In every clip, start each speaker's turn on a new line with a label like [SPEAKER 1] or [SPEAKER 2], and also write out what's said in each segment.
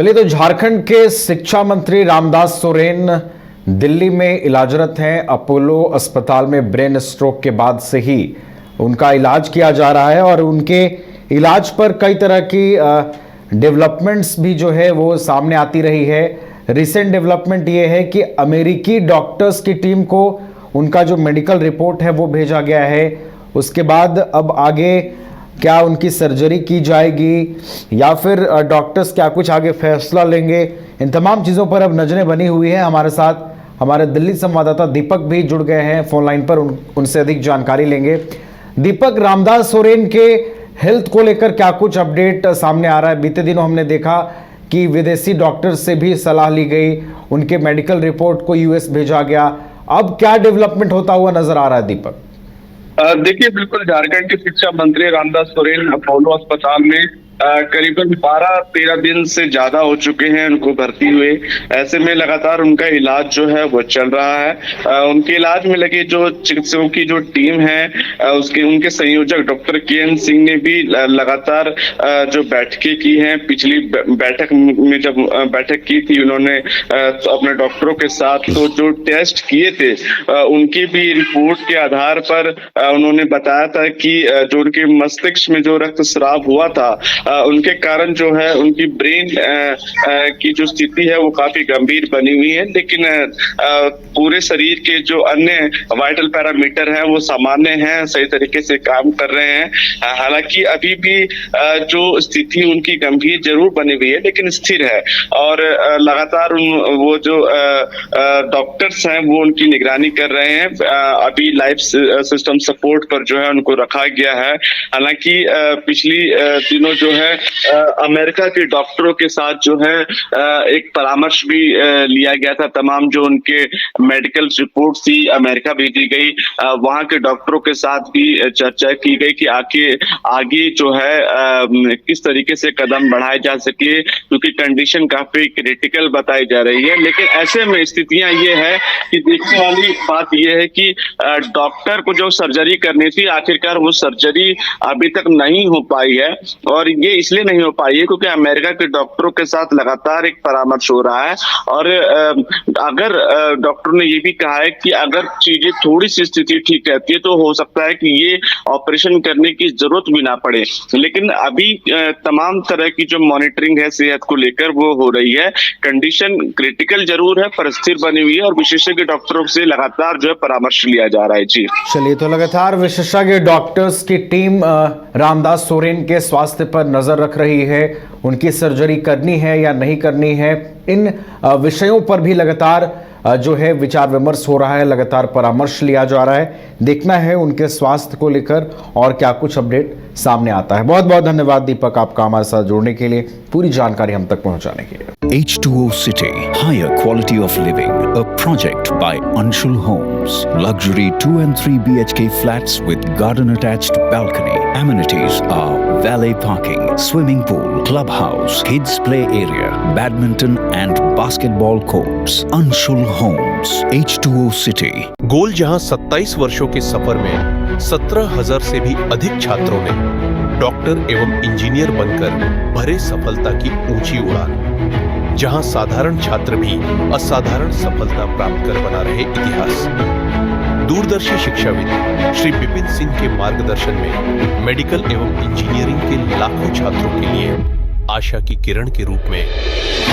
[SPEAKER 1] चलिए, तो झारखंड के शिक्षा मंत्री रामदास सोरेन दिल्ली में इलाजरत हैं। अपोलो अस्पताल में ब्रेन स्ट्रोक के बाद से ही उनका इलाज किया जा रहा है और उनके इलाज पर कई तरह की डेवलपमेंट्स भी जो है वो सामने आती रही है। रिसेंट डेवलपमेंट ये है कि अमेरिकी डॉक्टर्स की टीम को उनका जो मेडिकल रिपोर्ट है वो भेजा गया है। उसके बाद अब आगे क्या उनकी सर्जरी की जाएगी या फिर डॉक्टर्स क्या कुछ आगे फैसला लेंगे, इन तमाम चीज़ों पर अब नजरें बनी हुई हैं। हमारे साथ हमारे दिल्ली संवाददाता दीपक भी जुड़ गए हैं फोन लाइन पर, उनसे अधिक जानकारी लेंगे। दीपक, रामदास सोरेन के हेल्थ को लेकर क्या कुछ अपडेट सामने आ रहा है? बीते दिनों हमने देखा कि विदेशी डॉक्टर से भी सलाह ली गई, उनके मेडिकल रिपोर्ट को यूएस भेजा गया। अब क्या डेवलपमेंट होता हुआ नजर आ रहा है दीपक?
[SPEAKER 2] देखिए, बिल्कुल झारखंड के शिक्षा मंत्री रामदास सोरेन अपोलो अस्पताल में करीबन 12-13 दिन से ज्यादा हो चुके हैं उनको भर्ती हुए। ऐसे में लगातार उनका इलाज जो है वो चल रहा है। उनके इलाज में लगे जो चिकित्सकों की जो टीम है उनके संयोजक डॉक्टर के.एन. सिंह ने भी लगातार जो बैठकें की हैं। पिछली बैठक में जब बैठक की थी उन्होंने अपने डॉक्टरों के साथ, तो जो टेस्ट किए थे उनकी भी रिपोर्ट के आधार पर उन्होंने बताया था कि जो उनके मस्तिष्क में जो रक्तस्राव हुआ था उनके कारण जो है उनकी ब्रेन की जो स्थिति है वो काफी गंभीर बनी हुई है, लेकिन पूरे शरीर के जो अन्य वाइटल पैरामीटर हैं वो सामान्य हैं, सही तरीके से काम कर रहे हैं। हालांकि अभी भी जो स्थिति उनकी गंभीर जरूर बनी हुई है लेकिन स्थिर है और लगातार वो जो डॉक्टर्स हैं वो उनकी निगरानी कर रहे हैं। अभी लाइफ सिस्टम सपोर्ट पर जो है उनको रखा गया है। हालांकि पिछली दिनों जो है अमेरिका के डॉक्टरों के साथ जो है एक परामर्श भी लिया गया था। तमाम जो उनके मेडिकल रिपोर्ट थी अमेरिका भेजी गई, वहां के डॉक्टरों के साथ भी चर्चा की गई कि आगे जो है किस तरीके से कदम बढ़ाए जा सके, क्योंकि कंडीशन काफी क्रिटिकल बताई जा रही है। लेकिन ऐसे में स्थितियां ये है कि देखने वाली बात यह है कि डॉक्टर को जो सर्जरी करनी थी आखिरकार वो सर्जरी अभी तक नहीं हो पाई है। और ये इसलिए नहीं हो पाई है क्योंकि अमेरिका के डॉक्टरों के साथ लगातार एक परामर्श हो रहा है और अगर डॉक्टर ने ये भी कहा है कि अगर चीजें थोड़ी सी स्थिति ठीक रहती है तो हो सकता है कि ये ऑपरेशन करने की जरूरत भी ना पड़े। लेकिन अभी तमाम तरह की जो मॉनिटरिंग है सेहत को लेकर वो हो रही है। कंडीशन क्रिटिकल जरूर है पर स्थिर बनी हुई है और विशेषज्ञ डॉक्टरों से लगातार जो है परामर्श लिया जा रहा है। जी
[SPEAKER 1] चलिए, तो लगातार विशेषज्ञ डॉक्टर्स की टीम रामदास सोरेन के स्वास्थ्य पर नजर रख रही है। उनकी सर्जरी करनी है या नहीं करनी है, इन विषयों पर भी लगातार जो है विचार विमर्श हो रहा है, लगातार परामर्श लिया जा रहा है। देखना है उनके स्वास्थ्य को लेकर और क्या कुछ अपडेट सामने आता है। बहुत बहुत धन्यवाद दीपक, आपका हमारे साथ जुड़ने के लिए, पूरी जानकारी हम तक पहुंचाने के लिए।
[SPEAKER 3] H2O City, higher quality of living, a project by Anshul Homes. Luxury 2 and 3 BHK flats with garden attached balcony. Amenities are valet parking, swimming pool, clubhouse, kids play area, badminton and basketball courts. Anshul Homes, H2O City.
[SPEAKER 4] गोल जहां 27 वर्षों के सफर में 17,000 से भी अधिक छात्रों ने doctor एवं इंजीनियर बनकर भरे सफलता की ऊंची उड़ान, जहां साधारण छात्र भी असाधारण सफलता प्राप्त कर बना रहे इतिहास। दूरदर्शी शिक्षाविद श्री विपिन सिंह के मार्गदर्शन में मेडिकल एवं इंजीनियरिंग के लाखों छात्रों के लिए आशा की किरण के रूप में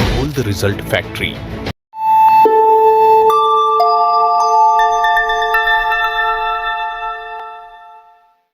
[SPEAKER 4] बोल्ड रिजल्ट फैक्ट्री